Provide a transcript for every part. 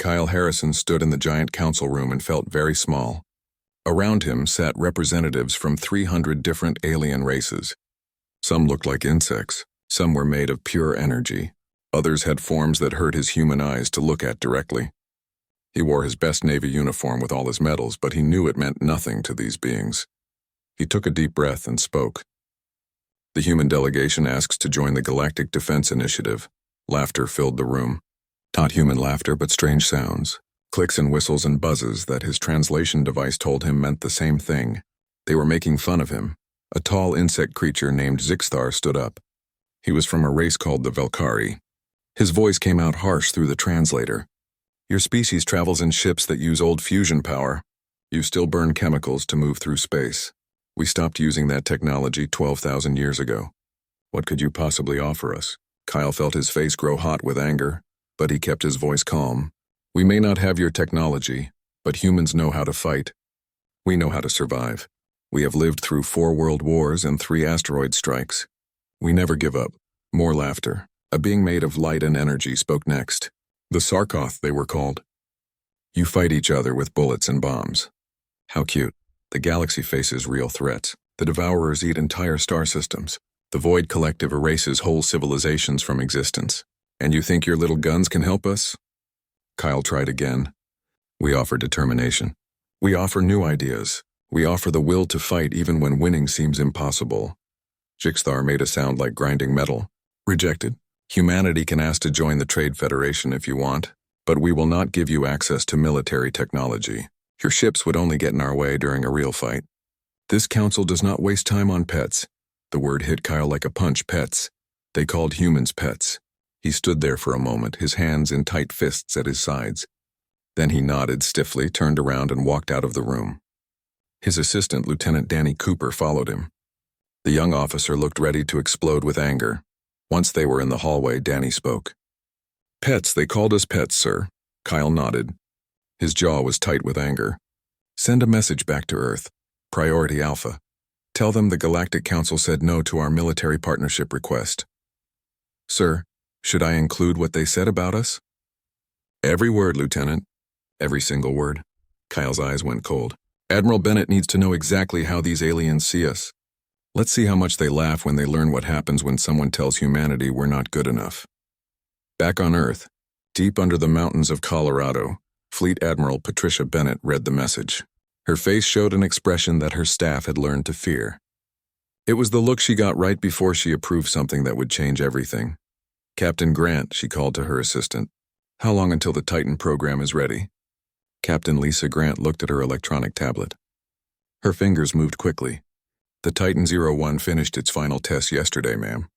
Kyle Harrison stood in the giant council room and felt very small. Around him sat representatives from 300 different alien races. Some looked like insects, some were made of pure energy, others had forms that hurt his human eyes to look at directly. He wore his best Navy uniform with all his medals, but he knew it meant nothing to these beings. He took a deep breath and spoke. The human delegation asks to join the Galactic Defense Initiative. Laughter filled the room. Not human laughter, but strange sounds. Clicks and whistles and buzzes that his translation device told him meant the same thing. They were making fun of him. A tall insect creature named Zixthar stood up. He was from a race called the Velcari. His voice came out harsh through the translator. Your species travels in ships that use old fusion power. You still burn chemicals to move through space. We stopped using that technology 12,000 years ago. What could you possibly offer us? Kyle felt his face grow hot with anger, but he kept his voice calm. We may not have your technology, but humans know how to fight. We know how to survive. We have lived through 4 world wars and 3 asteroid strikes. We never give up. More laughter. A being made of light and energy spoke next. The Sarkoth, they were called. You fight each other with bullets and bombs. How cute. The galaxy faces real threats. The Devourers eat entire star systems. The Void Collective erases whole civilizations from existence. And you think your little guns can help us? Kyle tried again. We offer determination. We offer new ideas. We offer the will to fight even when winning seems impossible. Zixthar made a sound like grinding metal. Rejected. Humanity can ask to join the Trade Federation if you want, but we will not give you access to military technology. Your ships would only get in our way during a real fight. This council does not waste time on pets. The word hit Kyle like a punch. Pets. They called humans pets. He stood there for a moment, his hands in tight fists at his sides. Then he nodded stiffly, turned around, and walked out of the room. His assistant, Lieutenant Danny Cooper, followed him. The young officer looked ready to explode with anger. Once they were in the hallway, Danny spoke. Pets, they called us pets, sir. Kyle nodded. His jaw was tight with anger. Send a message back to Earth. Priority Alpha. Tell them the Galactic Council said no to our military partnership request. Sir, should I include what they said about us? Every word, Lieutenant. Every single word. Kyle's eyes went cold. Admiral Bennett needs to know exactly how these aliens see us. Let's see how much they laugh when they learn what happens when someone tells humanity we're not good enough. Back on Earth, deep under the mountains of Colorado, Fleet Admiral Patricia Bennett read the message. Her face showed an expression that her staff had learned to fear. It was the look she got right before she approved something that would change everything. Captain Grant, she called to her assistant. How long until the Titan program is ready? Captain Lisa Grant looked at her electronic tablet. Her fingers moved quickly. The Titan 01 finished its final test yesterday, ma'am.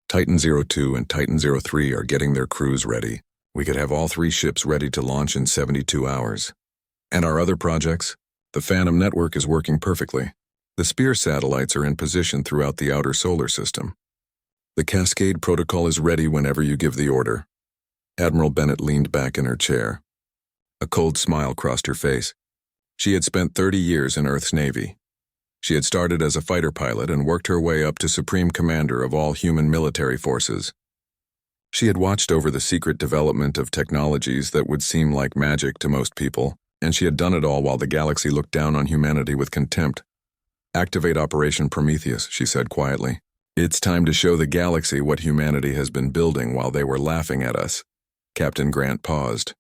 Titan 02 and Titan 03 are getting their crews ready. We could have all 3 ships ready to launch in 72 hours. And our other projects? The Phantom Network is working perfectly. The Spear satellites are in position throughout the outer solar system. The Cascade protocol is ready whenever you give the order. Admiral Bennett leaned back in her chair. A cold smile crossed her face. She had spent 30 years in Earth's Navy. She had started as a fighter pilot and worked her way up to Supreme Commander of all human military forces. She had watched over the secret development of technologies that would seem like magic to most people, and she had done it all while the galaxy looked down on humanity with contempt. Activate Operation Prometheus, she said quietly. It's time to show the galaxy what humanity has been building while they were laughing at us. Captain Grant paused.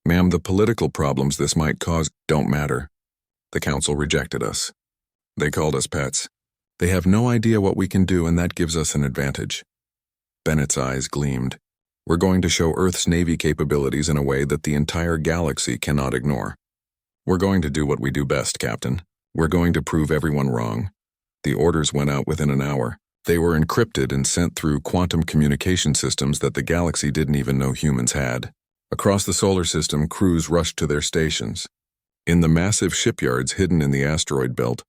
Ma'am, the political problems this might cause don't matter. The Council rejected us. They called us pets. They have no idea what we can do, and that gives us an advantage. Bennett's eyes gleamed. We're going to show Earth's Navy capabilities in a way that the entire galaxy cannot ignore. We're going to do what we do best, Captain. We're going to prove everyone wrong. The orders went out within an hour. They were encrypted and sent through quantum communication systems that the galaxy didn't even know humans had. Across the solar system, crews rushed to their stations. In the massive shipyards hidden in the asteroid belt,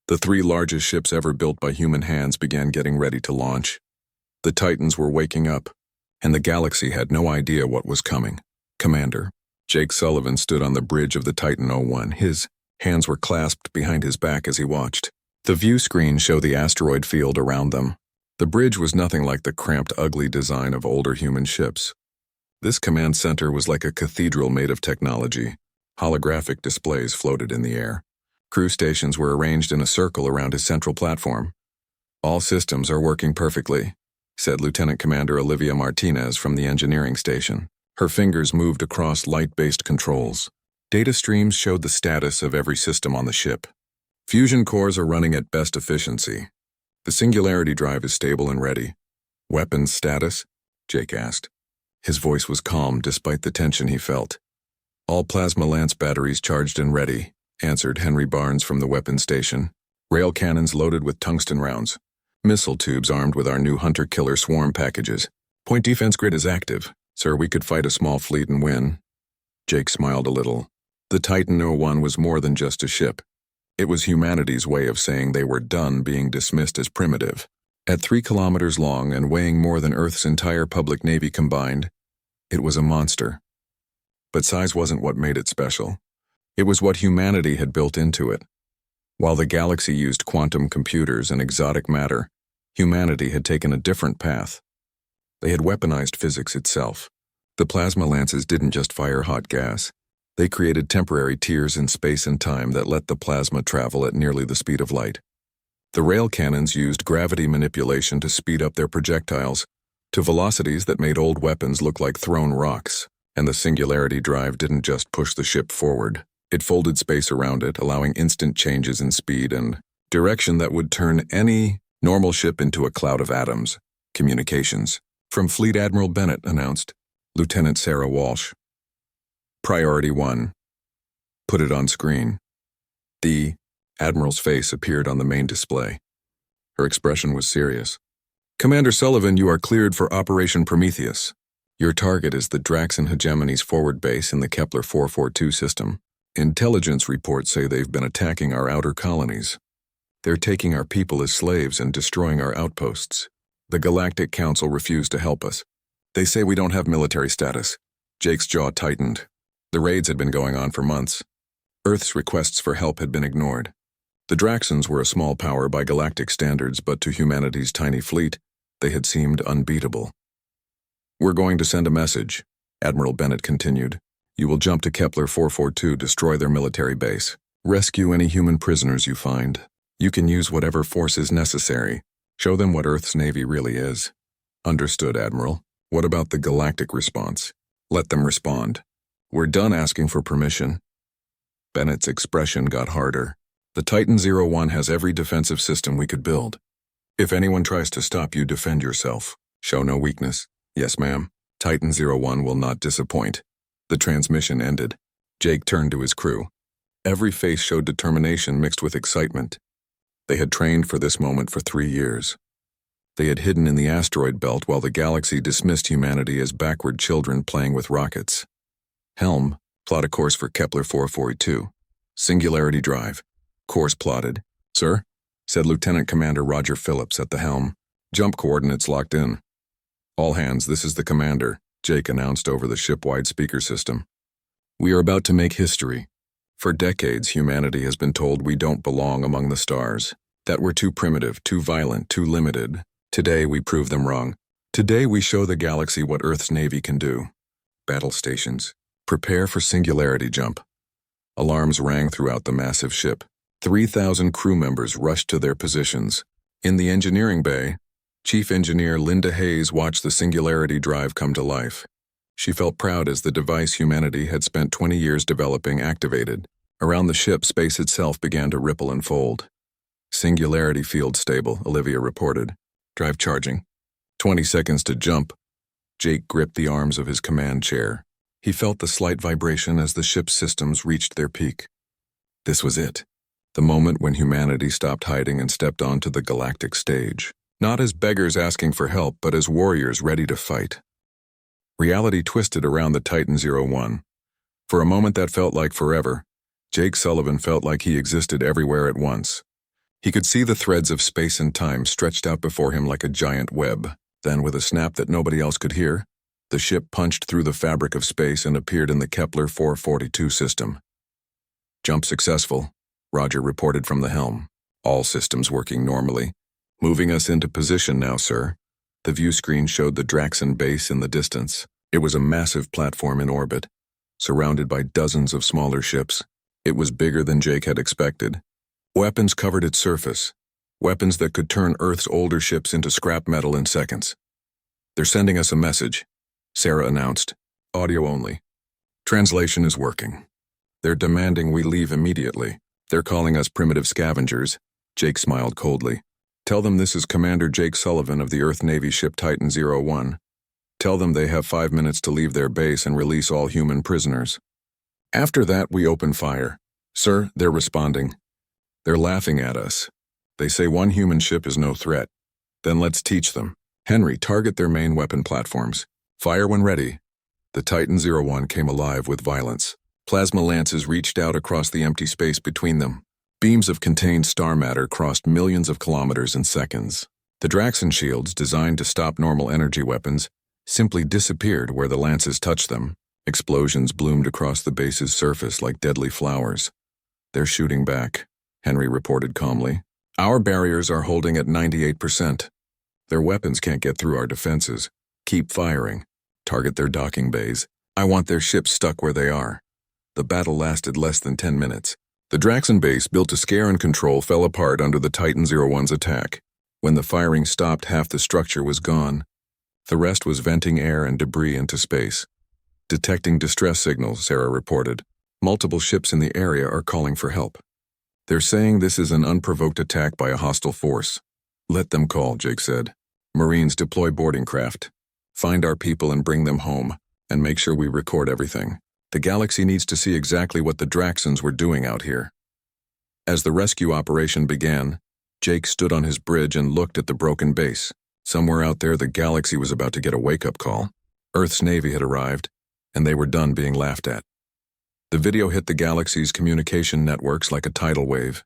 the 3 largest ships ever built by human hands began getting ready to launch. The Titans were waking up, and the galaxy had no idea what was coming. Commander, Jake Sullivan stood on the bridge of the Titan 01. His hands were clasped behind his back as he watched. The view screen showed the asteroid field around them. The bridge was nothing like the cramped, ugly design of older human ships. This command center was like a cathedral made of technology. Holographic displays floated in the air. Crew stations were arranged in a circle around his central platform. "All systems are working perfectly," said Lieutenant Commander Olivia Martinez from the engineering station. Her fingers moved across light-based controls. Data streams showed the status of every system on the ship. "Fusion cores are running at best efficiency. The Singularity drive is stable and ready." "Weapons status?" Jake asked. His voice was calm despite the tension he felt. "All plasma lance batteries charged and ready," answered Henry Barnes from the weapons station. "Rail cannons loaded with tungsten rounds. Missile tubes armed with our new hunter-killer swarm packages. Point defense grid is active. Sir, we could fight a small fleet and win." Jake smiled a little. The Titan 01 was more than just a ship. It was humanity's way of saying they were done being dismissed as primitive. At 3 kilometers long and weighing more than Earth's entire public navy combined, it was a monster. But size wasn't what made it special. It was what humanity had built into it. While the galaxy used quantum computers and exotic matter, humanity had taken a different path. They had weaponized physics itself. The plasma lances didn't just fire hot gas. They created temporary tiers in space and time that let the plasma travel at nearly the speed of light. The rail cannons used gravity manipulation to speed up their projectiles to velocities that made old weapons look like thrown rocks. And the Singularity drive didn't just push the ship forward. It folded space around it, allowing instant changes in speed and direction that would turn any normal ship into a cloud of atoms. "Communications." From Fleet Admiral Bennett, announced Lieutenant Sarah Walsh. "Priority 1. Put it on screen." The Admiral's face appeared on the main display. Her expression was serious. "Commander Sullivan, you are cleared for Operation Prometheus. Your target is the Draxon Hegemony's forward base in the Kepler 442 system. Intelligence reports say they've been attacking our outer colonies. They're taking our people as slaves and destroying our outposts. The Galactic Council refused to help us. They say we don't have military status." Jake's jaw tightened. The raids had been going on for months. Earth's requests for help had been ignored. The Draxons were a small power by galactic standards, but to humanity's tiny fleet, they had seemed unbeatable. "We're going to send a message," Admiral Bennett continued. "You will jump to Kepler 442, destroy their military base. Rescue any human prisoners you find. You can use whatever force is necessary. Show them what Earth's Navy really is." "Understood, Admiral. What about the galactic response?" "Let them respond. We're done asking for permission." Bennett's expression got harder. "The Titan 01 has every defensive system we could build. If anyone tries to stop you, defend yourself. Show no weakness." "Yes, ma'am. Titan 01 will not disappoint." The transmission ended. Jake turned to his crew. Every face showed determination mixed with excitement. They had trained for this moment for 3 years. They had hidden in the asteroid belt while the galaxy dismissed humanity as backward children playing with rockets. "Helm, plot a course for Kepler 442. Singularity drive." "Course plotted." "Sir?" said Lieutenant Commander Roger Phillips at the helm. "Jump coordinates locked in." "All hands, this is the commander," Jake announced over the ship-wide speaker system. "We are about to make history. For decades, humanity has been told we don't belong among the stars, that we're too primitive, too violent, too limited. Today, we prove them wrong. Today, we show the galaxy what Earth's Navy can do. Battle stations. Prepare for Singularity jump." Alarms rang throughout the massive ship. 3,000 crew members rushed to their positions. In the engineering bay, Chief Engineer Linda Hayes watched the Singularity drive come to life. She felt proud as the device humanity had spent 20 years developing activated. Around the ship, space itself began to ripple and fold. "Singularity field stable," Olivia reported. "Drive charging. 20 seconds to jump." Jake gripped the arms of his command chair. He felt the slight vibration as the ship's systems reached their peak. This was it. The moment when humanity stopped hiding and stepped onto the galactic stage. Not as beggars asking for help, but as warriors ready to fight. Reality twisted around the Titan 01. For a moment that felt like forever, Jake Sullivan felt like he existed everywhere at once. He could see the threads of space and time stretched out before him like a giant web. Then, with a snap that nobody else could hear, the ship punched through the fabric of space and appeared in the Kepler 442 system. "Jump successful," Roger reported from the helm. "All systems working normally. Moving us into position now, sir." The view screen showed the Draxon base in the distance. It was a massive platform in orbit, surrounded by dozens of smaller ships. It was bigger than Jake had expected. Weapons covered its surface, weapons that could turn Earth's older ships into scrap metal in seconds. "They're sending us a message," Sarah announced. "Audio only. Translation is working. They're demanding we leave immediately. They're calling us primitive scavengers." Jake smiled coldly. "Tell them this is Commander Jake Sullivan of the Earth Navy ship Titan 01. Tell them they have 5 minutes to leave their base and release all human prisoners. After that, we open fire." "Sir," they're responding. "They're laughing at us. They say one human ship is no threat. Then let's teach them. Henry, target their main weapon platforms. Fire when ready." The Titan 01 came alive with violence. Plasma lances reached out across the empty space between them. Beams of contained star matter crossed millions of kilometers in seconds. The Draxon shields, designed to stop normal energy weapons, simply disappeared where the lances touched them. Explosions bloomed across the base's surface like deadly flowers. "They're shooting back," Henry reported calmly. "Our barriers are holding at 98%. Their weapons can't get through our defenses. Keep firing. Target their docking bays. I want their ships stuck where they are." The battle lasted less than 10 minutes. The Draxon base, built to scare and control, fell apart under the Titan 01's attack. When the firing stopped, half the structure was gone. The rest was venting air and debris into space. "Detecting distress signals," Sarah reported. "Multiple ships in the area are calling for help. They're saying this is an unprovoked attack by a hostile force." "Let them call," Jake said. "Marines, deploy boarding craft. Find our people and bring them home, and make sure we record everything. The galaxy needs to see exactly what the Draxons were doing out here." As the rescue operation began, Jake stood on his bridge and looked at the broken base. Somewhere out there, the galaxy was about to get a wake-up call. Earth's Navy had arrived, and they were done being laughed at. The video hit the galaxy's communication networks like a tidal wave.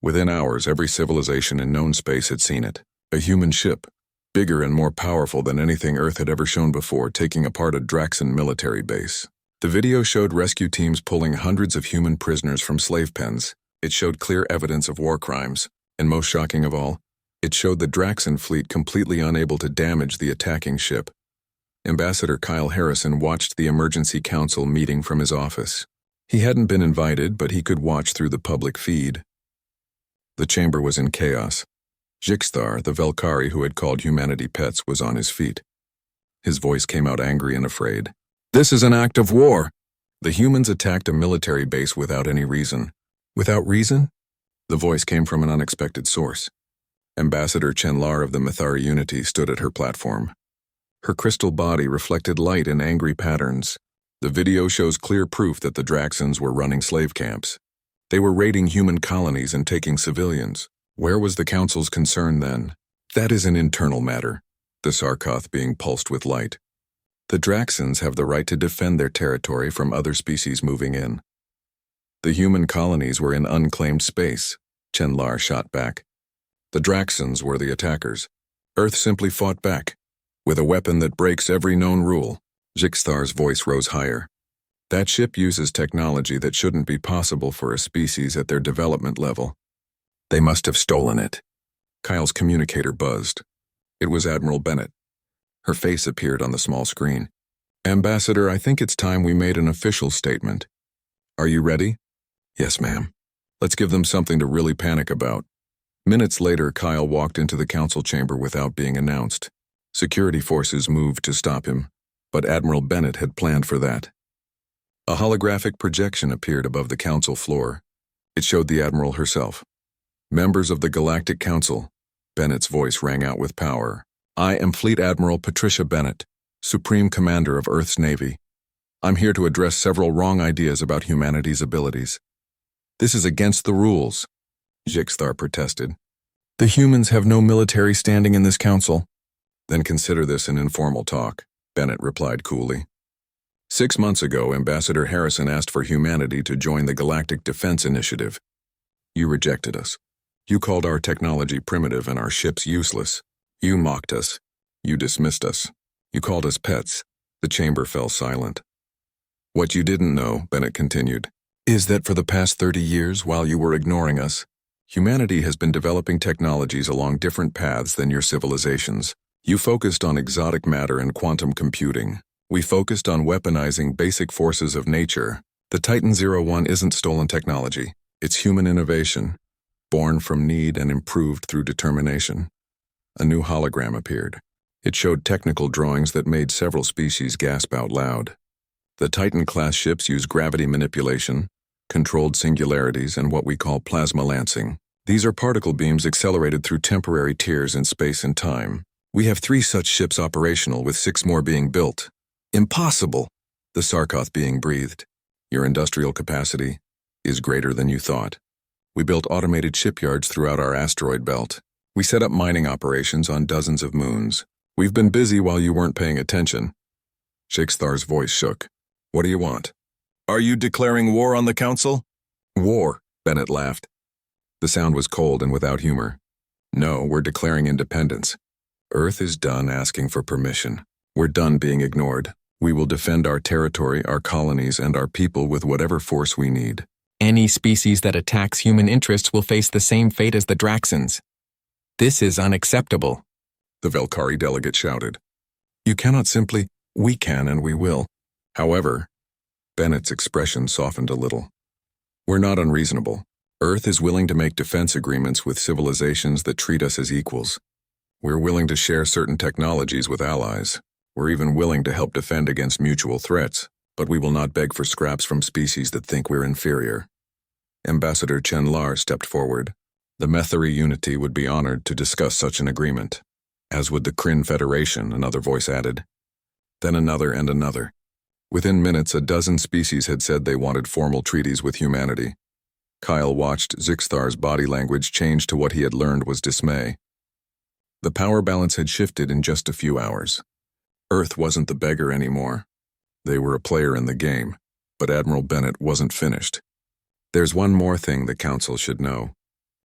Within hours, every civilization in known space had seen it. A human ship, bigger and more powerful than anything Earth had ever shown before, taking apart a Draxon military base. The video showed rescue teams pulling hundreds of human prisoners from slave pens. It showed clear evidence of war crimes, and most shocking of all, it showed the Draxon fleet completely unable to damage the attacking ship. Ambassador Kyle Harrison watched the emergency council meeting from his office. He hadn't been invited, but he could watch through the public feed. The chamber was in chaos. Jixthar, the Velcari who had called humanity pets, was on his feet. His voice came out angry and afraid. "This is an act of war. The humans attacked a military base without any reason." "Without reason?" The voice came from an unexpected source. Ambassador Chenlar of the Mithari Unity stood at her platform. Her crystal body reflected light in angry patterns. The video shows clear proof that the Draxons were running slave camps. They were raiding human colonies and taking civilians. Where was the Council's concern then? "That is an internal matter," the Sarkoth being pulsed with light. "The Draxons have the right to defend their territory from other species moving in." "The human colonies were in unclaimed space," Chenlar shot back. "The Draxons were the attackers. Earth simply fought back, with a weapon that breaks every known rule." Jixthar's voice rose higher. "That ship uses technology that shouldn't be possible for a species at their development level. They must have stolen it." Kyle's communicator buzzed. It was Admiral Bennett. Her face appeared on the small screen. "Ambassador, I think it's time we made an official statement. Are you ready?" "Yes, ma'am." "Let's give them something to really panic about." Minutes later, Kyle walked into the council chamber without being announced. Security forces moved to stop him, but Admiral Bennett had planned for that. A holographic projection appeared above the council floor. It showed the Admiral herself. "Members of the Galactic Council," Bennett's voice rang out with power. "I am Fleet Admiral Patricia Bennett, Supreme Commander of Earth's Navy. I'm here to address several wrong ideas about humanity's abilities." "This is against the rules," Jixthar protested. "The humans have no military standing in this council." "Then consider this an informal talk," Bennett replied coolly. 6 months ago, Ambassador Harrison asked for humanity to join the Galactic Defense Initiative. You rejected us. You called our technology primitive and our ships useless. You mocked us. You dismissed us. You called us pets. The chamber fell silent. "What you didn't know," Bennett continued, "is that for the past 30 years, while you were ignoring us, humanity has been developing technologies along different paths than your civilizations. You focused on exotic matter and quantum computing. We focused on weaponizing basic forces of nature. The Titan 01 isn't stolen technology. It's human innovation, born from need and improved through determination. A new hologram appeared. It showed technical drawings that made several species gasp out loud. The Titan-class ships use gravity manipulation, controlled singularities, and what we call plasma lancing. These are particle beams accelerated through temporary tiers in space and time. We have 3 such ships operational, with 6 more being built. Impossible! The Sarkoth being breathed. Your industrial capacity is greater than you thought. We built automated shipyards throughout our asteroid belt. We set up mining operations on dozens of moons. We've been busy while you weren't paying attention. Shakespeare's voice shook. What do you want? Are you declaring war on the Council? War, Bennett laughed. The sound was cold and without humor. No, we're declaring independence. Earth is done asking for permission. We're done being ignored. We will defend our territory, our colonies, and our people with whatever force we need. Any species that attacks human interests will face the same fate as the Draxans. This is unacceptable, the Velcari delegate shouted. You cannot simply, we can and we will. However, Bennett's expression softened a little. We're not unreasonable. Earth is willing to make defense agreements with civilizations that treat us as equals. We're willing to share certain technologies with allies. We're even willing to help defend against mutual threats, but we will not beg for scraps from species that think we're inferior. Ambassador Chen Lar stepped forward. The Methari Unity would be honored to discuss such an agreement. As would the Kryn Federation, another voice added. Then another and another. Within minutes, a dozen species had said they wanted formal treaties with humanity. Kyle watched Zixthar's body language change to what he had learned was dismay. The power balance had shifted in just a few hours. Earth wasn't the beggar anymore. They were a player in the game, but Admiral Bennett wasn't finished. There's one more thing the Council should know.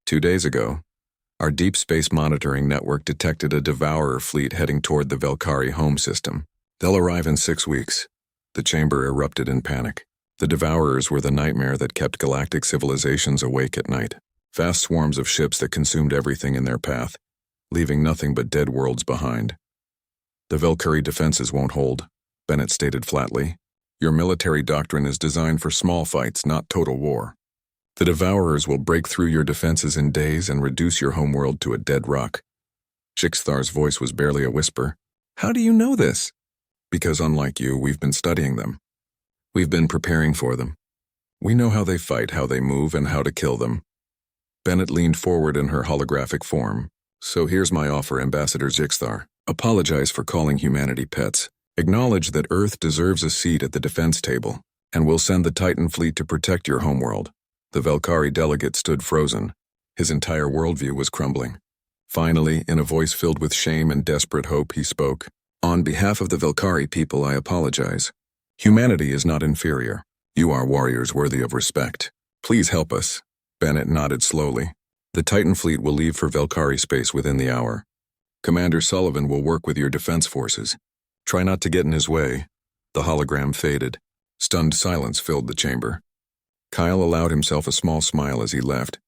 2 days ago, our deep space monitoring network detected a Devourer fleet heading toward the Velcari home system. They'll arrive in 6 weeks. The chamber erupted in panic. The Devourers were the nightmare that kept galactic civilizations awake at night. Vast swarms of ships that consumed everything in their path, leaving nothing but dead worlds behind. The Velcari defenses won't hold, Bennett stated flatly. Your military doctrine is designed for small fights, not total war. The Devourers will break through your defenses in days and reduce your homeworld to a dead rock. Shixthar's voice was barely a whisper. How do you know this? Because unlike you, we've been studying them. We've been preparing for them. We know how they fight, how they move, and how to kill them. Bennett leaned forward in her holographic form. So here's my offer, Ambassador Zixthar. Apologize for calling humanity pets. Acknowledge that Earth deserves a seat at the defense table, and we'll send the Titan fleet to protect your homeworld. The Velcari delegate stood frozen. His entire worldview was crumbling. Finally, in a voice filled with shame and desperate hope, he spoke. On behalf of the Velcari people, I apologize. Humanity is not inferior. You are warriors worthy of respect. Please help us. Bennett nodded slowly. The Titan fleet will leave for Velcari space within the hour. Commander Sullivan will work with your defense forces. Try not to get in his way. The hologram faded. Stunned silence filled the chamber. Kyle allowed himself a small smile as he left.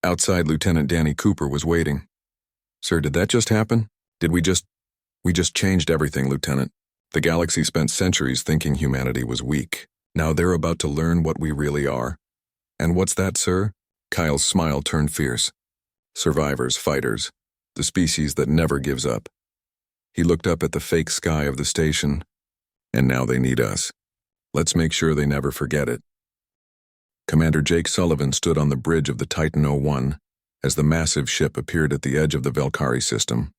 Outside, Lieutenant Danny Cooper was waiting. Sir, did that just happen? We just changed everything, Lieutenant. The galaxy spent centuries thinking humanity was weak. Now they're about to learn what we really are. And what's that, sir? Kyle's smile turned fierce. Survivors, fighters, the species that never gives up. He looked up at the fake sky of the station, and now they need us. Let's make sure they never forget it. Commander Jake Sullivan stood on the bridge of the Titan 01 as the massive ship appeared at the edge of the Velcari system.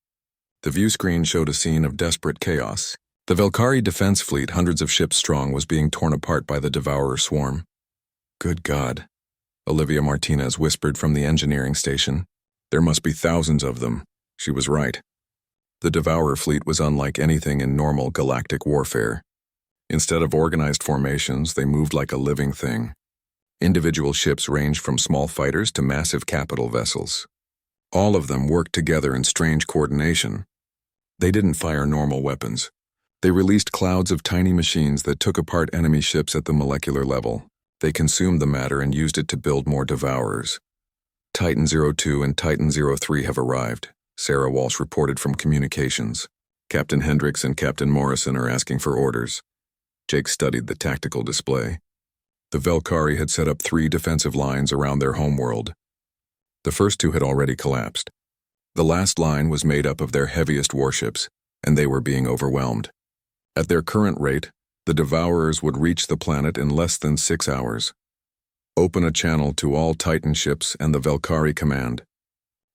The view screen showed a scene of desperate chaos. The Velcari defense fleet, hundreds of ships strong, was being torn apart by the Devourer swarm. Good God, Olivia Martinez whispered from the engineering station. There must be thousands of them. She was right. The Devourer fleet was unlike anything in normal galactic warfare. Instead of organized formations, they moved like a living thing. Individual ships ranged from small fighters to massive capital vessels. All of them worked together in strange coordination. They didn't fire normal weapons. They released clouds of tiny machines that took apart enemy ships at the molecular level. They consumed the matter and used it to build more Devourers. Titan 02 and Titan 03 have arrived, Sarah Walsh reported from communications. Captain Hendricks and Captain Morrison are asking for orders. Jake studied the tactical display. The Velcari had set up 3 defensive lines around their homeworld. The first 2 had already collapsed. The last line was made up of their heaviest warships, and they were being overwhelmed. At their current rate, the Devourers would reach the planet in less than 6 hours. Open a channel to all Titan ships and the Velcari command,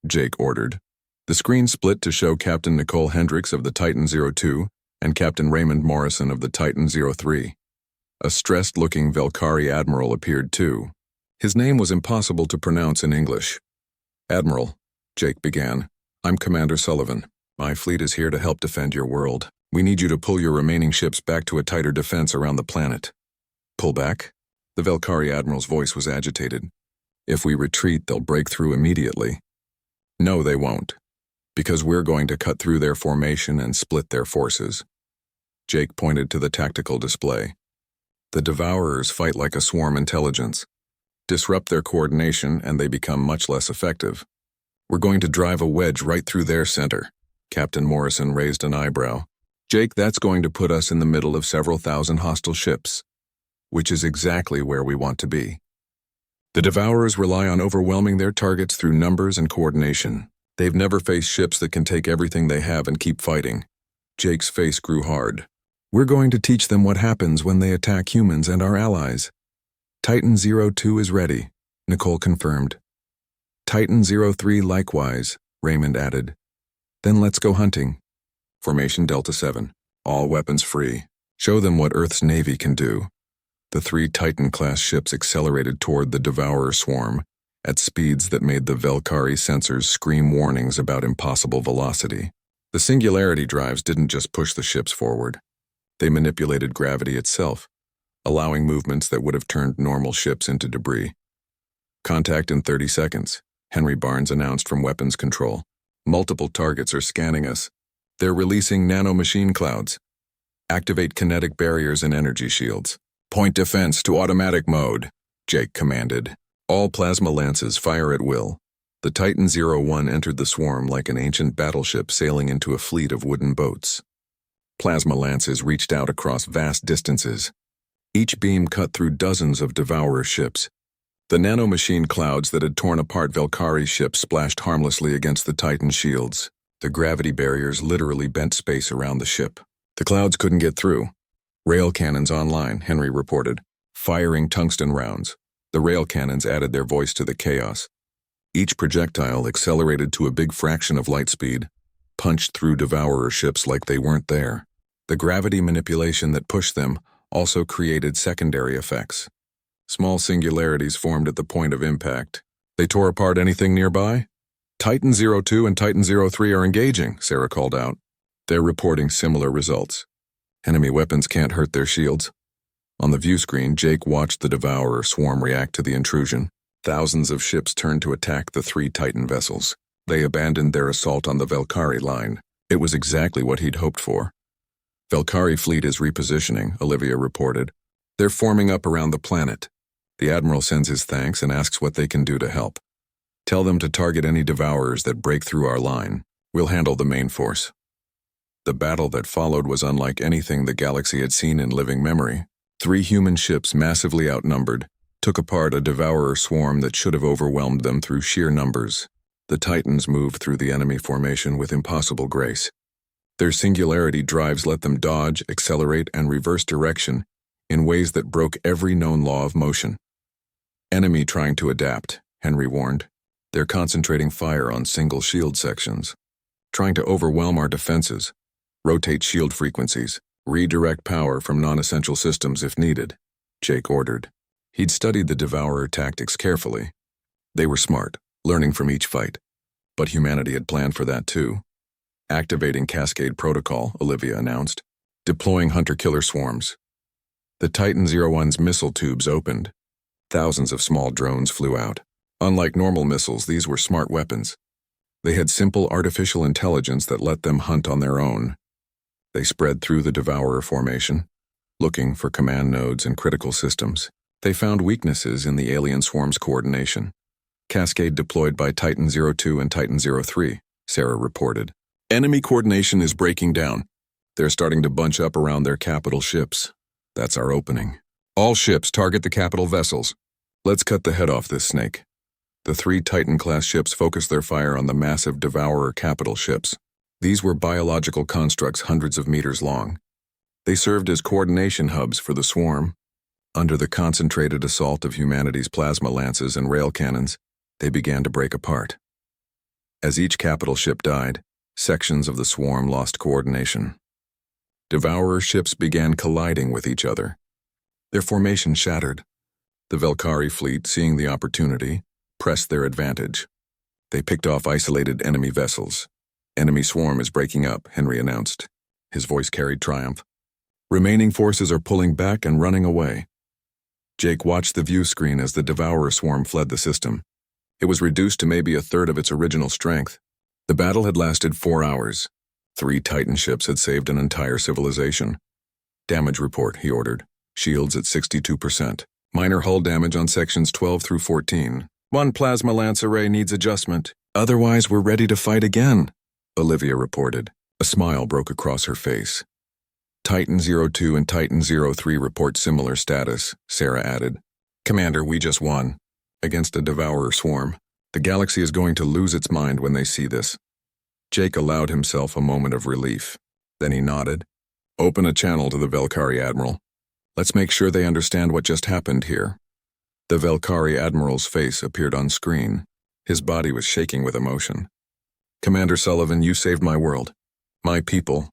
Jake ordered. The screen split to show Captain Nicole Hendricks of the Titan 02 and Captain Raymond Morrison of the Titan 03. A stressed-looking Velcari admiral appeared too. His name was impossible to pronounce in English. "Admiral," Jake began, "I'm Commander Sullivan. My fleet is here to help defend your world. We need you to pull your remaining ships back to a tighter defense around the planet." "Pull back?" The Velcari admiral's voice was agitated. "If we retreat, they'll break through immediately." "No, they won't. Because we're going to cut through their formation and split their forces." Jake pointed to the tactical display. "The Devourers fight like a swarm intelligence. Disrupt their coordination and they become much less effective. We're going to drive a wedge right through their center." Captain Morrison raised an eyebrow. "Jake, that's going to put us in the middle of several thousand hostile ships, which is exactly where we want to be. The Devourers rely on overwhelming their targets through numbers and coordination. They've never faced ships that can take everything they have and keep fighting." Jake's face grew hard. "We're going to teach them what happens when they attack humans and our allies." "Titan 02 is ready," Nicole confirmed. "Titan 03 likewise," Raymond added. "Then let's go hunting." Formation Delta 7. All weapons free. Show them what Earth's Navy can do. The 3 Titan-class ships accelerated toward the Devourer swarm at speeds that made the Velcari sensors scream warnings about impossible velocity. The singularity drives didn't just push the ships forward. They manipulated gravity itself, allowing movements that would have turned normal ships into debris. "Contact in 30 seconds, Henry Barnes announced from weapons control. "Multiple targets are scanning us. They're releasing nanomachine clouds. Activate kinetic barriers and energy shields. Point defense to automatic mode," Jake commanded. "All plasma lances fire at will." The Titan 01 entered the swarm like an ancient battleship sailing into a fleet of wooden boats. Plasma lances reached out across vast distances. Each beam cut through dozens of Devourer ships. The nanomachine clouds that had torn apart Velcari ships splashed harmlessly against the Titan shields. The gravity barriers literally bent space around the ship. The clouds couldn't get through. "Rail cannons online," Henry reported, firing tungsten rounds. The rail cannons added their voice to the chaos. Each projectile accelerated to a big fraction of light speed, punched through Devourer ships like they weren't there. The gravity manipulation that pushed them also created secondary effects. Small singularities formed at the point of impact. "They tore apart anything nearby?" "Titan 02 and Titan 03 are engaging," Sarah called out. "They're reporting similar results. Enemy weapons can't hurt their shields." On the view screen, Jake watched the Devourer swarm react to the intrusion. Thousands of ships turned to attack the 3 Titan vessels. They abandoned their assault on the Velcari line. It was exactly what he'd hoped for. "Velcari fleet is repositioning," Olivia reported. "They're forming up around the planet. The Admiral sends his thanks and asks what they can do to help. Tell them to target any Devourers that break through our line. We'll handle the main force." The battle that followed was unlike anything the galaxy had seen in living memory. 3 human ships, massively outnumbered, took apart a Devourer swarm that should have overwhelmed them through sheer numbers. The Titans moved through the enemy formation with impossible grace. Their singularity drives let them dodge, accelerate, and reverse direction in ways that broke every known law of motion. "Enemy trying to adapt," Henry warned. "They're concentrating fire on single shield sections, trying to overwhelm our defenses. Rotate shield frequencies, redirect power from non-essential systems if needed," Jake ordered. He'd studied the Devourer tactics carefully. They were smart, learning from each fight. But humanity had planned for that too. "Activating Cascade Protocol," Olivia announced. "Deploying hunter-killer swarms." The Titan 01's missile tubes opened. Thousands of small drones flew out. Unlike normal missiles, these were smart weapons. They had simple artificial intelligence that let them hunt on their own. They spread through the Devourer formation, looking for command nodes and critical systems. They found weaknesses in the alien swarm's coordination. "Cascade deployed by Titan 02 and Titan 03, Sarah reported. Enemy coordination is breaking down. They're starting to bunch up around their capital ships. That's our opening. All ships target the capital vessels. Let's cut the head off this snake. The 3 Titan-class ships focused their fire on the massive Devourer capital ships. These were biological constructs hundreds of meters long. They served as coordination hubs for the swarm. Under the concentrated assault of humanity's plasma lances and rail cannons, they began to break apart. As each capital ship died, sections of the swarm lost coordination. Devourer ships began colliding with each other. Their formation shattered. The Velcari fleet, seeing the opportunity, pressed their advantage. They picked off isolated enemy vessels. Enemy swarm is breaking up, Henry announced. His voice carried triumph. Remaining forces are pulling back and running away. Jake watched the view screen as the Devourer swarm fled the system. It was reduced to maybe a third of its original strength. The battle had lasted 4 hours. 3 Titan ships had saved an entire civilization. Damage report, he ordered. Shields at 62%. Minor hull damage on sections 12 through 14. 1 plasma lance array needs adjustment. Otherwise, we're ready to fight again, Olivia reported. A smile broke across her face. Titan 02 and Titan 03 report similar status, Sarah added. Commander, we just won. Against a Devourer swarm. The galaxy is going to lose its mind when they see this. Jake allowed himself a moment of relief. Then he nodded. Open a channel to the Velcari Admiral. Let's make sure they understand what just happened here. The Velcari Admiral's face appeared on screen. His body was shaking with emotion. Commander Sullivan, you saved my world. My people.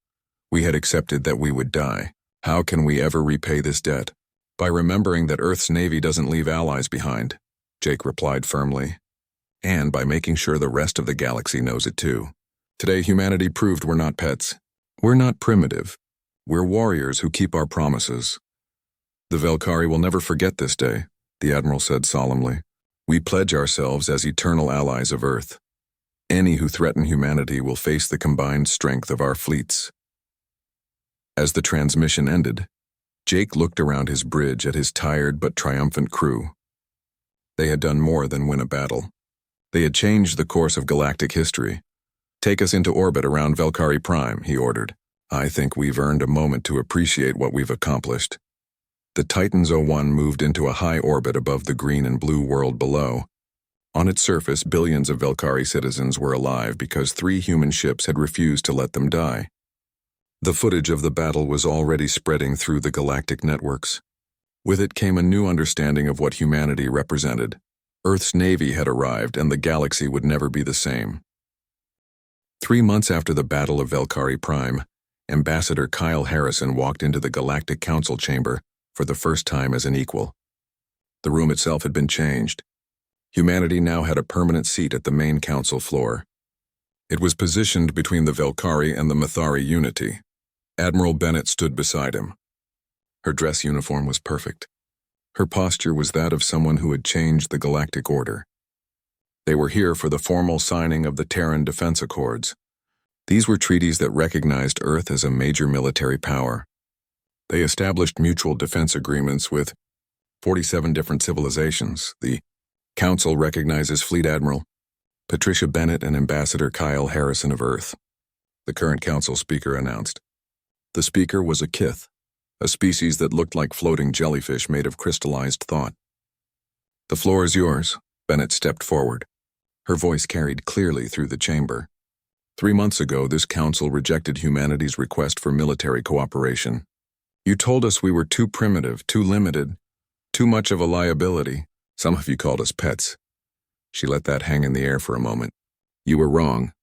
We had accepted that we would die. How can we ever repay this debt? By remembering that Earth's Navy doesn't leave allies behind, Jake replied firmly. And by making sure the rest of the galaxy knows it too. Today, humanity proved we're not pets. We're not primitive. We're warriors who keep our promises. The Velcari will never forget this day, the Admiral said solemnly. We pledge ourselves as eternal allies of Earth. Any who threaten humanity will face the combined strength of our fleets. As the transmission ended, Jake looked around his bridge at his tired but triumphant crew. They had done more than win a battle. They had changed the course of galactic history. Take us into orbit around Velcari Prime, he ordered. I think we've earned a moment to appreciate what we've accomplished. The Titans 01 moved into a high orbit above the green and blue world below. On its surface, billions of Velcari citizens were alive because 3 human ships had refused to let them die. The footage of the battle was already spreading through the galactic networks. With it came a new understanding of what humanity represented. Earth's Navy had arrived, and the galaxy would never be the same. 3 months after the Battle of Velcari Prime, Ambassador Kyle Harrison walked into the Galactic Council chamber for the first time as an equal. The room itself had been changed. Humanity now had a permanent seat at the main council floor. It was positioned between the Velcari and the Mathari unity. Admiral Bennett stood beside him. Her dress uniform was perfect. Her posture was that of someone who had changed the galactic order. They were here for the formal signing of the Terran Defense Accords. These were treaties that recognized Earth as a major military power. They established mutual defense agreements with 47 different civilizations. The Council recognizes Fleet Admiral Patricia Bennett and Ambassador Kyle Harrison of Earth, the current Council speaker announced. The speaker was a kith, a species that looked like floating jellyfish made of crystallized thought. The floor is yours, Bennett stepped forward. Her voice carried clearly through the chamber. 3 months ago, this council rejected humanity's request for military cooperation. You told us we were too primitive, too limited, too much of a liability. Some of you called us pets. She let that hang in the air for a moment. You were wrong.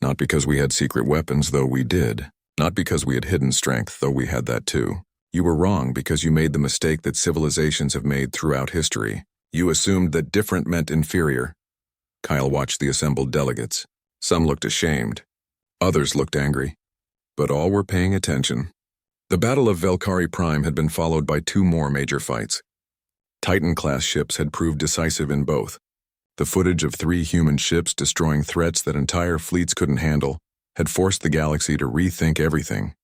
Not because we had secret weapons, though we did. Not because we had hidden strength, though we had that too. You were wrong because you made the mistake that civilizations have made throughout history. You assumed that different meant inferior. Kyle watched the assembled delegates. Some looked ashamed. Others looked angry. But all were paying attention. The Battle of Velcari Prime had been followed by 2 more major fights. Titan-class ships had proved decisive in both. The footage of 3 human ships destroying threats that entire fleets couldn't handle had forced the galaxy to rethink everything.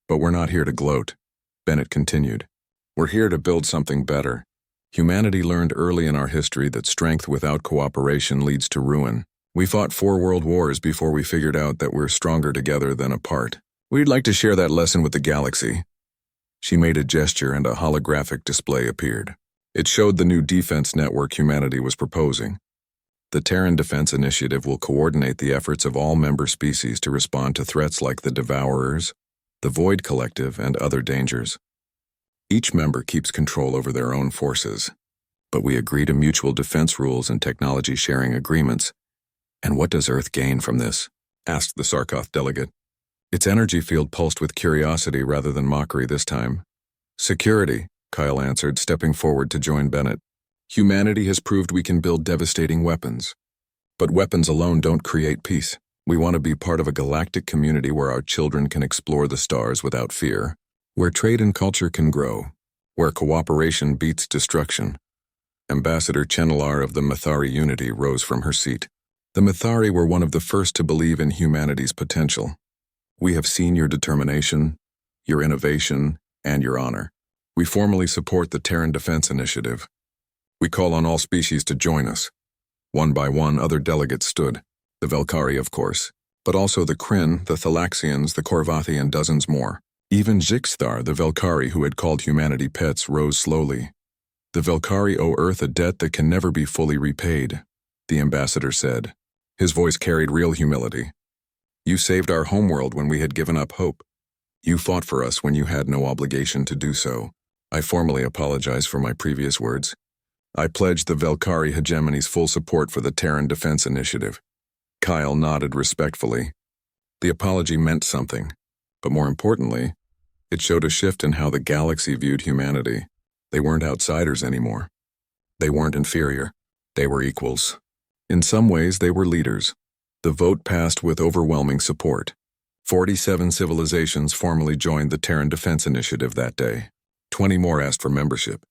But we're not here to gloat, Bennett continued. We're here to build something better. Humanity learned early in our history that strength without cooperation leads to ruin. We fought 4 world wars before we figured out that we're stronger together than apart. We'd like to share that lesson with the galaxy." She made a gesture and a holographic display appeared. It showed the new defense network humanity was proposing. The Terran Defense Initiative will coordinate the efforts of all member species to respond to threats like the Devourers, the Void Collective, and other dangers. Each member keeps control over their own forces, but we agree to mutual defense rules and technology sharing agreements. "And what does Earth gain from this?" asked the Sarkoth delegate. Its energy field pulsed with curiosity rather than mockery this time. "Security," Kyle answered, stepping forward to join Bennett. "Humanity has proved we can build devastating weapons. But weapons alone don't create peace. We want to be part of a galactic community where our children can explore the stars without fear, where trade and culture can grow, where cooperation beats destruction." Ambassador Chenelar of the Mathari Unity rose from her seat. "The Mathari were one of the first to believe in humanity's potential. We have seen your determination, your innovation, and your honor. We formally support the Terran Defense Initiative. We call on all species to join us." One by one, other delegates stood. The Velcari, of course, but also the Kryn, the Thalaxians, the Korvathi, and dozens more. Even Zixthar, the Velcari who had called humanity pets, rose slowly. "The Velcari owe Earth a debt that can never be fully repaid," the ambassador said. His voice carried real humility. "You saved our homeworld when we had given up hope. You fought for us when you had no obligation to do so. I formally apologize for my previous words. I pledge the Velcari hegemony's full support for the Terran Defense Initiative." Kyle nodded respectfully. The apology meant something, but more importantly, it showed a shift in how the galaxy viewed humanity. They weren't outsiders anymore. They weren't inferior. They were equals. In some ways, they were leaders. The vote passed with overwhelming support. 47 civilizations formally joined the Terran Defense Initiative that day. 20 more asked for membership.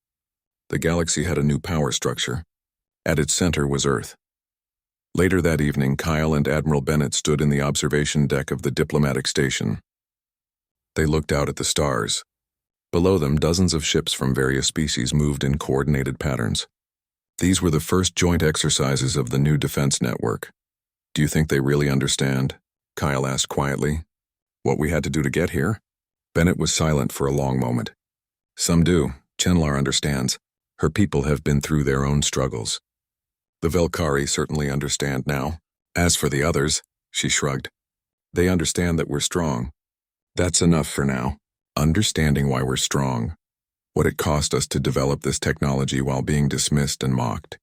The galaxy had a new power structure. At its center was Earth. Later that evening, Kyle and Admiral Bennett stood in the observation deck of the diplomatic station. They looked out at the stars. Below them, dozens of ships from various species moved in coordinated patterns. These were the first joint exercises of the new defense network. "Do you think they really understand?" Kyle asked quietly. "What we had to do to get here?" Bennett was silent for a long moment. "Some do. Chenelar understands. Her people have been through their own struggles. The Velcari certainly understand now. As for the others," she shrugged, "they understand that we're strong. That's enough for now. Understanding why we're strong. What it cost us to develop this technology while being dismissed and mocked.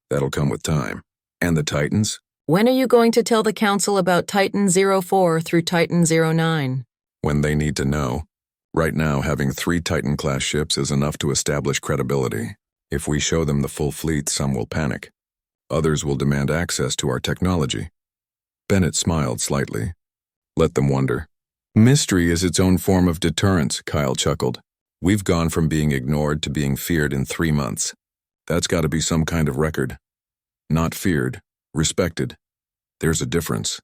That'll come with time. And the Titans?" When are you going to tell the Council about Titan 04 through Titan 09? "When they need to know. Right now, having 3 Titan-class ships is enough to establish credibility. If we show them the full fleet, some will panic. Others will demand access to our technology." Bennett smiled slightly. "Let them wonder. Mystery is its own form of deterrence," Kyle chuckled. "We've gone from being ignored to being feared in 3 months. That's got to be some kind of record. Not feared, respected. There's a difference."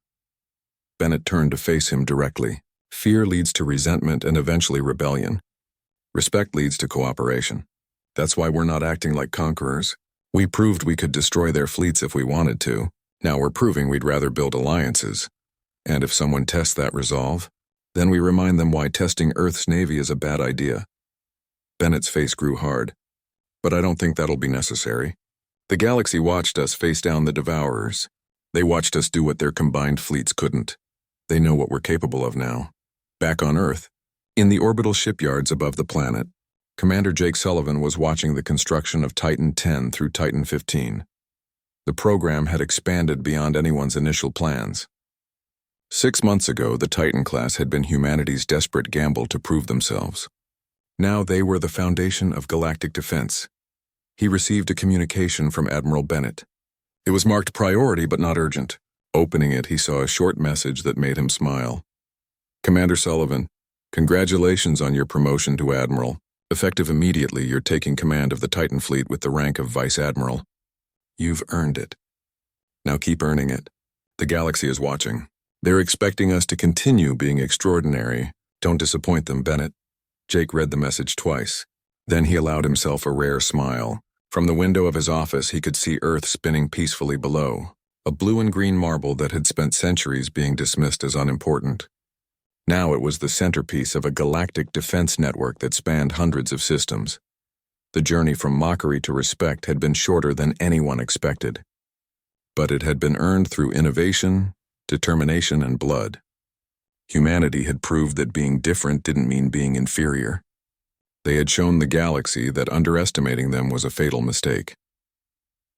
Bennett turned to face him directly. "Fear leads to resentment and eventually rebellion. Respect leads to cooperation. That's why we're not acting like conquerors. We proved we could destroy their fleets if we wanted to. Now we're proving we'd rather build alliances. And if someone tests that resolve, then we remind them why testing Earth's navy is a bad idea." Bennett's face grew hard. "But I don't think that'll be necessary. The galaxy watched us face down the Devourers. They watched us do what their combined fleets couldn't. They know what we're capable of now. Back on Earth, in the orbital shipyards above the planet, Commander Jake Sullivan was watching the construction of Titan 10 through Titan 15. The program had expanded beyond anyone's initial plans. 6 months ago, the Titan class had been humanity's desperate gamble to prove themselves. Now they were the foundation of galactic defense. He received a communication from Admiral Bennett. It was marked priority but not urgent. Opening it, he saw a short message that made him smile. "Commander Sullivan, congratulations on your promotion to Admiral. Effective immediately, you're taking command of the Titan fleet with the rank of Vice Admiral. You've earned it. Now keep earning it. The galaxy is watching. They're expecting us to continue being extraordinary. Don't disappoint them, Bennett." Jake read the message twice. Then he allowed himself a rare smile. From the window of his office, he could see Earth spinning peacefully below. a blue and green marble that had spent centuries being dismissed as unimportant. Now it was the centerpiece of a galactic defense network that spanned hundreds of systems. The journey from mockery to respect had been shorter than anyone expected. But it had been earned through innovation, determination, and blood. Humanity had proved that being different didn't mean being inferior. They had shown the galaxy that underestimating them was a fatal mistake.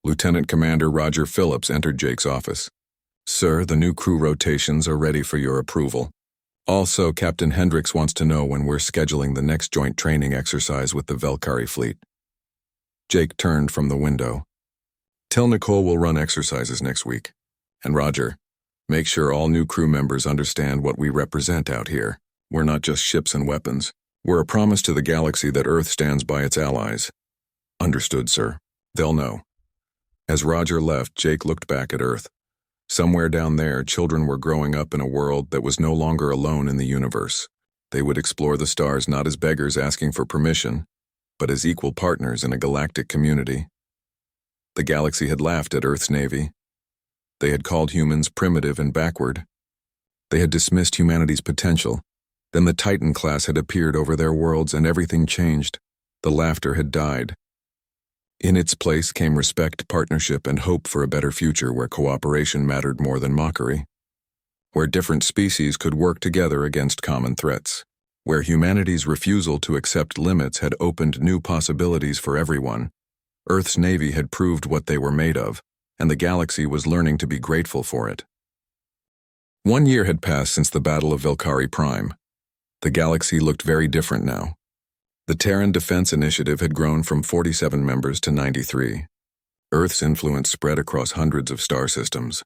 Lieutenant Commander Roger Phillips entered Jake's office. "Sir, the new crew rotations are ready for your approval. Also, Captain Hendricks wants to know when we're scheduling the next joint training exercise with the Velcari fleet." Jake turned from the window. "Tell Nicole we'll run exercises next week. And Roger, make sure all new crew members understand what we represent out here. We're not just ships and weapons. We're a promise to the galaxy that Earth stands by its allies." "Understood, sir. They'll know." As Roger left, Jake looked back at Earth. Somewhere down there, children were growing up in a world that was no longer alone in the universe. They would explore the stars not as beggars asking for permission, but as equal partners in a galactic community. The galaxy had laughed at Earth's navy. They had called humans primitive and backward. They had dismissed humanity's potential. Then the Titan class had appeared over their worlds and everything changed. The laughter had died. In its place came respect, partnership, and hope for a better future where cooperation mattered more than mockery. Where different species could work together against common threats. Where humanity's refusal to accept limits had opened new possibilities for everyone. Earth's navy had proved what they were made of, and the galaxy was learning to be grateful for it. 1 year had passed since the Battle of Velcari Prime. The galaxy looked very different now. The Terran Defense Initiative had grown from 47 members to 93. Earth's influence spread across hundreds of star systems.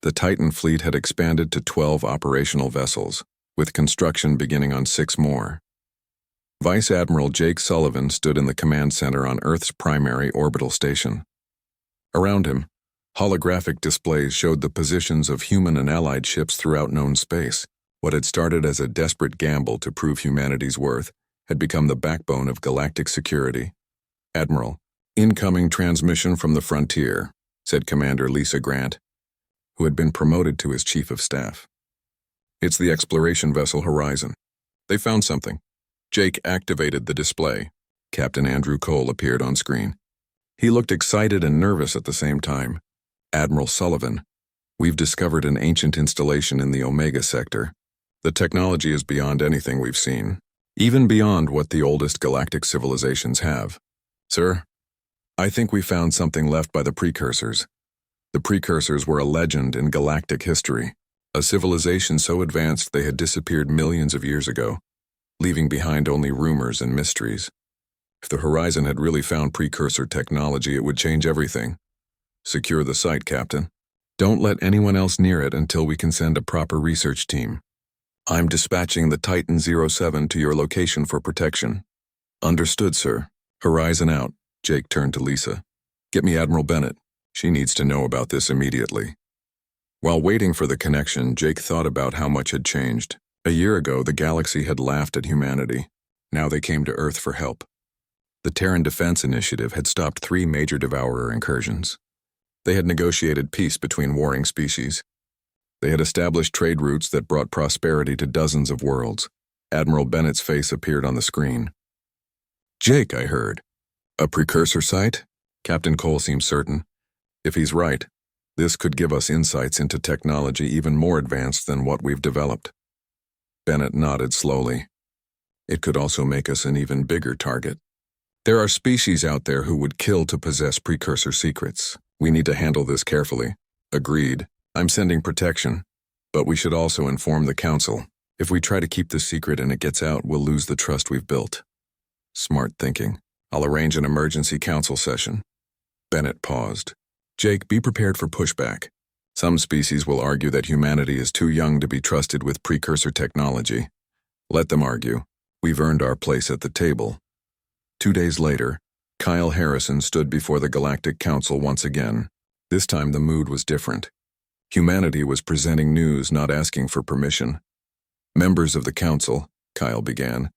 The Titan fleet had expanded to 12 operational vessels, with construction beginning on 6 more. Vice Admiral Jake Sullivan stood in the command center on Earth's primary orbital station. Around him, holographic displays showed the positions of human and allied ships throughout known space. What had started as a desperate gamble to prove humanity's worth had become the backbone of galactic security. "Admiral, incoming transmission from the frontier," said Commander Lisa Grant, who had been promoted to as Chief of Staff. "It's the exploration vessel Horizon. They found something." Jake activated the display. Captain Andrew Cole appeared on screen. He looked excited and nervous at the same time. "Admiral Sullivan, we've discovered an ancient installation in the Omega sector. The technology is beyond anything we've seen. Even beyond what the oldest galactic civilizations have. Sir, I think we found something left by the precursors. The precursors were a legend in galactic history, a civilization so advanced they had disappeared millions of years ago, leaving behind only rumors and mysteries. If the Horizon had really found precursor technology, it would change everything. Secure the site, Captain. Don't let anyone else near it until we can send a proper research team. I'm dispatching the Titan 07 to your location for protection." "Understood, sir. Horizon out." Jake turned to Lisa. "Get me Admiral Bennett. She needs to know about this immediately." While waiting for the connection, Jake thought about how much had changed. A year ago, the galaxy had laughed at humanity. Now they came to Earth for help. The Terran Defense Initiative had stopped 3 major Devourer incursions. They had negotiated peace between warring species. They had established trade routes that brought prosperity to dozens of worlds. Admiral Bennett's face appeared on the screen. "Jake, I heard. A precursor site?" Captain Cole seemed certain. "If he's right, this could give us insights into technology even more advanced than what we've developed." Bennett nodded slowly. "It could also make us an even bigger target. There are species out there who would kill to possess precursor secrets. We need to handle this carefully." "Agreed. I'm sending protection, but we should also inform the Council. If we try to keep this secret and it gets out, we'll lose the trust we've built." "Smart thinking. I'll arrange an emergency council session." Bennett paused. "Jake, be prepared for pushback. Some species will argue that humanity is too young to be trusted with precursor technology. Let them argue. We've earned our place at the table." 2 days later, Kyle Harrison stood before the Galactic Council once again. This time the mood was different. Humanity was presenting news, not asking for permission. "Members of the Council," Kyle began,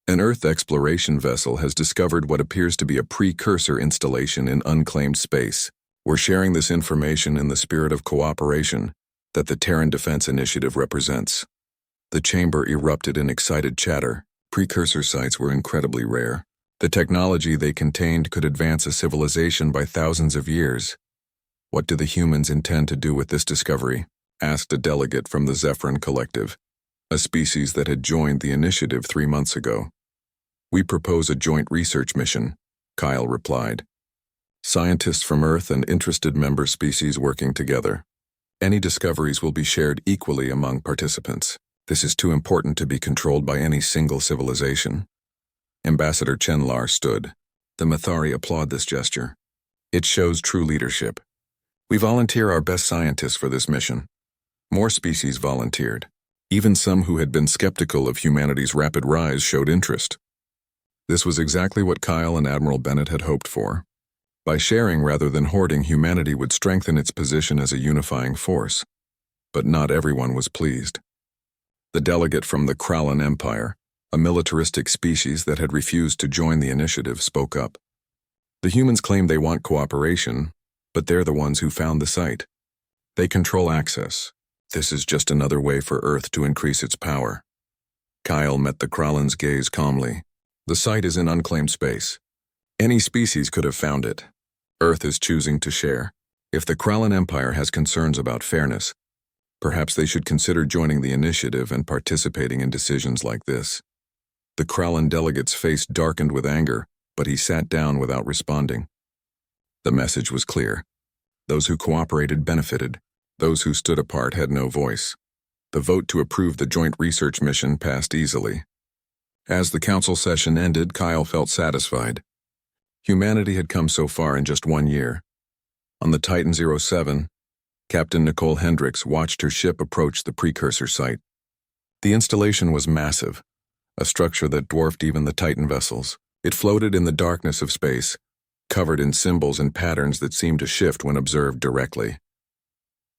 "an Earth exploration vessel has discovered what appears to be a precursor installation in unclaimed space. We're sharing this information in the spirit of cooperation that the Terran Defense Initiative represents. The chamber erupted in excited chatter. Precursor sites were incredibly rare. The technology they contained could advance a civilization by thousands of years. What do the humans intend to do with this discovery? Asked a delegate from the Zephyrin Collective, a species that had joined the initiative 3 months ago. We propose a joint research mission, Kyle replied. Scientists from Earth and interested member species working together. Any discoveries will be shared equally among participants. This is too important to be controlled by any single civilization. Ambassador Chenlar stood. The Mathari applaud this gesture. It shows true leadership. We volunteer our best scientists for this mission. More species volunteered. Even some who had been skeptical of humanity's rapid rise showed interest. This was exactly what Kyle and Admiral Bennett had hoped for. By sharing rather than hoarding, humanity would strengthen its position as a unifying force. But not everyone was pleased. The delegate from the Kralin Empire, a militaristic species that had refused to join the initiative, spoke up. The humans claim they want cooperation, but they're the ones who found the site. They control access. This is just another way for Earth to increase its power. Kyle met the Kralin's gaze calmly. The site is in unclaimed space. Any species could have found it. Earth is choosing to share. If the Kralin Empire has concerns about fairness, perhaps they should consider joining the initiative and participating in decisions like this. The Kralin delegate's face darkened with anger, but he sat down without responding. The message was clear. Those who cooperated benefited. Those who stood apart had no voice. The vote to approve the joint research mission passed easily. As the council session ended, Kyle felt satisfied. Humanity had come so far in just 1 year. On the Titan 07, Captain Nicole Hendricks watched her ship approach the precursor site. The installation was massive, a structure that dwarfed even the Titan vessels. It floated in the darkness of space, covered in symbols and patterns that seemed to shift when observed directly.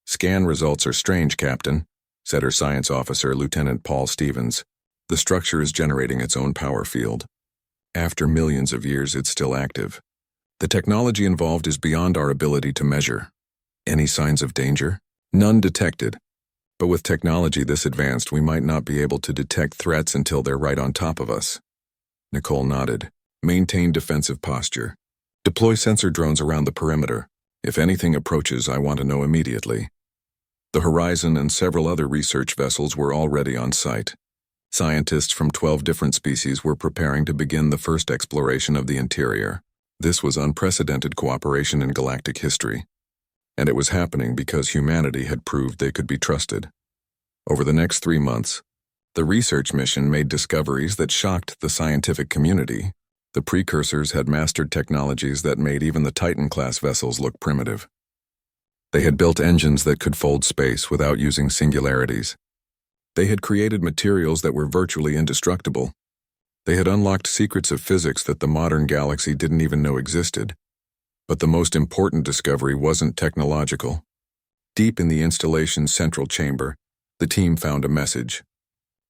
"Scan results are strange, Captain," said her science officer, Lieutenant Paul Stevens. "The structure is generating its own power field. After millions of years, it's still active. The technology involved is beyond our ability to measure. Any signs of danger? None detected. But with technology this advanced, we might not be able to detect threats until they're right on top of us." Nicole nodded. "Maintain defensive posture. Deploy sensor drones around the perimeter. If anything approaches, I want to know immediately." The Horizon and several other research vessels were already on site. Scientists from 12 different species were preparing to begin the first exploration of the interior. This was unprecedented cooperation in galactic history. And it was happening because humanity had proved they could be trusted. Over the next 3 months, the research mission made discoveries that shocked the scientific community. The precursors had mastered technologies that made even the Titan-class vessels look primitive. They had built engines that could fold space without using singularities. They had created materials that were virtually indestructible. They had unlocked secrets of physics that the modern galaxy didn't even know existed. But the most important discovery wasn't technological. Deep in the installation's central chamber, the team found a message.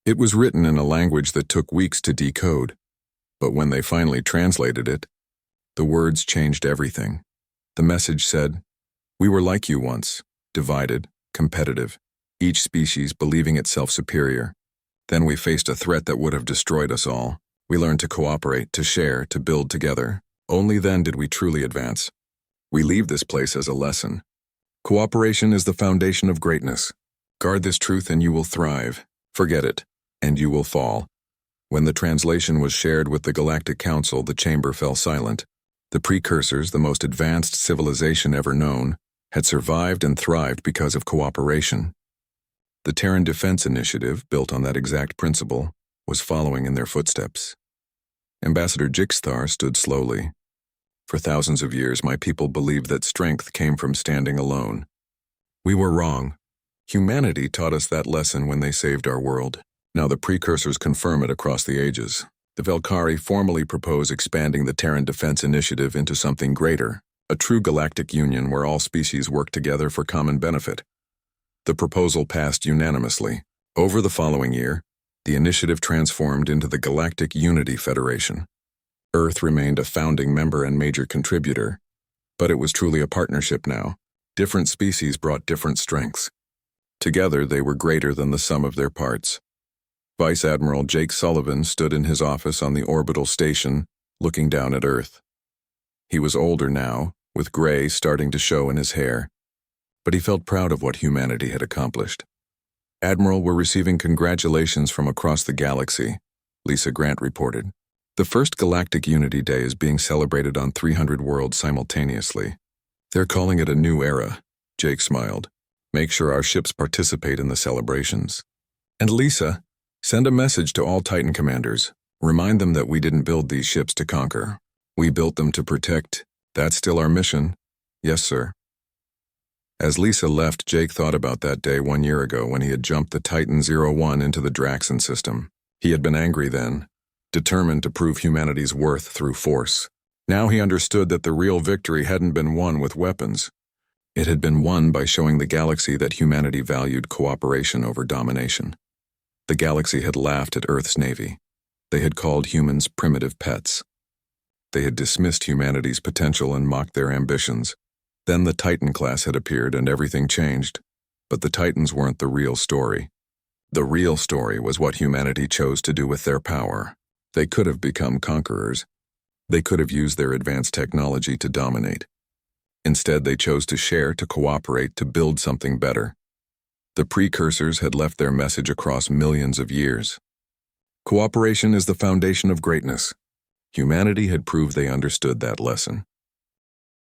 It was written in a language that took weeks to decode. But when they finally translated it, the words changed everything. The message said, "We were like you once, divided, competitive, each species believing itself superior. Then we faced a threat that would have destroyed us all. We learned to cooperate, to share, to build together. Only then did we truly advance. We leave this place as a lesson. Cooperation is the foundation of greatness. Guard this truth and you will thrive. Forget it, and you will fall." When the translation was shared with the Galactic Council, the chamber fell silent. The precursors, the most advanced civilization ever known, had survived and thrived because of cooperation. The Terran Defense Initiative, built on that exact principle, was following in their footsteps. Ambassador Jixthar stood slowly. "For thousands of years, my people believed that strength came from standing alone. We were wrong. Humanity taught us that lesson when they saved our world. Now the precursors confirm it across the ages. The Velcari formally propose expanding the Terran Defense Initiative into something greater, a true galactic union where all species work together for common benefit." The proposal passed unanimously. Over the following year, the initiative transformed into the Galactic Unity Federation. Earth remained a founding member and major contributor, But it was truly a partnership now. Different species brought different strengths. Together, they were greater than the sum of their parts. Vice Admiral Jake Sullivan stood in his office on the orbital station, looking down at Earth. He was older now, with gray starting to show in his hair, but he felt proud of what humanity had accomplished. Admiral, we're receiving congratulations from across the galaxy, Lisa Grant reported. The first Galactic Unity Day is being celebrated on 300 worlds simultaneously. They're calling it a new era, Jake smiled. Make sure our ships participate in the celebrations. And Lisa, send a message to all Titan commanders. Remind them that we didn't build these ships to conquer. We built them to protect. That's still our mission. Yes, sir. As Lisa left, Jake thought about that day 1 year ago when he had jumped the Titan 01 into the Draxon system. He had been angry then, determined to prove humanity's worth through force. Now he understood that the real victory hadn't been won with weapons. It had been won by showing the galaxy that humanity valued cooperation over domination. The galaxy had laughed at Earth's navy. They had called humans primitive pets. They had dismissed humanity's potential and mocked their ambitions. Then the Titan class had appeared and everything changed. But the Titans weren't the real story. The real story was what humanity chose to do with their power. They could have become conquerors. They could have used their advanced technology to dominate. Instead, they chose to share, to cooperate, to build something better. The precursors had left their message across millions of years. Cooperation is the foundation of greatness. Humanity had proved they understood that lesson.